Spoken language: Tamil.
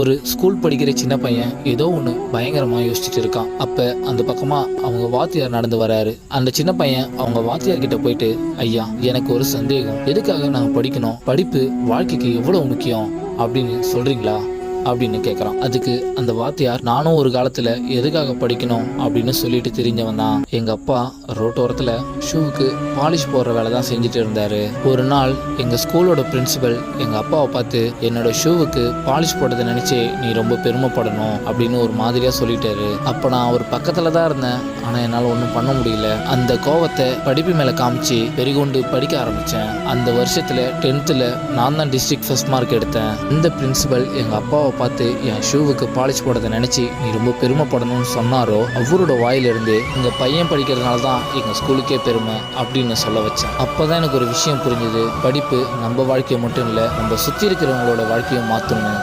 ஒரு ஸ்கூல் படிக்கிற சின்ன பையன் ஏதோ ஒன்று பயங்கரமாக யோசிச்சுட்டு இருக்கான். அப்போ அந்த பக்கமாக அவங்க வாத்தியார் நடந்து வராரு. அந்த சின்ன பையன் அவங்க வாத்தியார் கிட்ட போயிட்டு, ஐயா, எனக்கு ஒரு சந்தேகம். எதுக்காக நாங்கள் படிக்கணும்? படிப்பு வாழ்க்கைக்கு எவ்வளோ முக்கியம் அப்படின்னு சொல்றீங்களா அப்படின்னு கேட்குறான். அதுக்கு அந்த வாத்தியார், நானும் ஒரு காலத்தில் எதுக்காக படிக்கணும் அப்படின்னு சொல்லிட்டு தெரிஞ்சவன் தான். எங்கள் அப்பா ரோட்டோரத்தில் ஷூவுக்கு பாலிஷ் போடுற வேலை தான் செஞ்சுட்டு இருந்தார். ஒரு நாள் எங்கள் ஸ்கூலோட பிரின்சிபல் எங்கள் அப்பாவை பார்த்து, என்னோட ஷூவுக்கு பாலிஷ் போட்டதை நினச்சி நீ ரொம்ப பெருமைப்படணும் அப்படின்னு ஒரு மாதிரியாக சொல்லிட்டாரு. அப்போ நான் அவர் பக்கத்தில் தான் இருந்தேன். ஆனால் என்னால் ஒன்றும் பண்ண முடியல. அந்த கோவத்தை படிப்பு மேலே காமிச்சு பெருகொண்டு படிக்க ஆரம்பித்தேன். அந்த வருஷத்தில் 10th நான் தான் டிஸ்ட்ரிக்ட் ஃபர்ஸ்ட் மார்க் எடுத்தேன். இந்த பிரின்சிபல் எங்கள் அப்பாவை பார்த்து என் ஷூவுக்கு பாலிஷ் போடுறதை நினச்சி நீ ரொம்ப பெருமைப்படணும்னு சொன்னாரோ, அவரோட வாயிலிருந்து எங்கள் பையன் படிக்கிறதுனால தான் எங்கள் ஸ்கூலுக்கே பெருமை அப்படின்னு சொல்ல வச்சேன். அப்போ தான் எனக்கு ஒரு விஷயம் புரிஞ்சுது. படிப்பு நம்ம வாழ்க்கையை மட்டும் இல்லை, நம்ம சுற்றி இருக்கிறவங்களோட வாழ்க்கையை மாற்றணும்.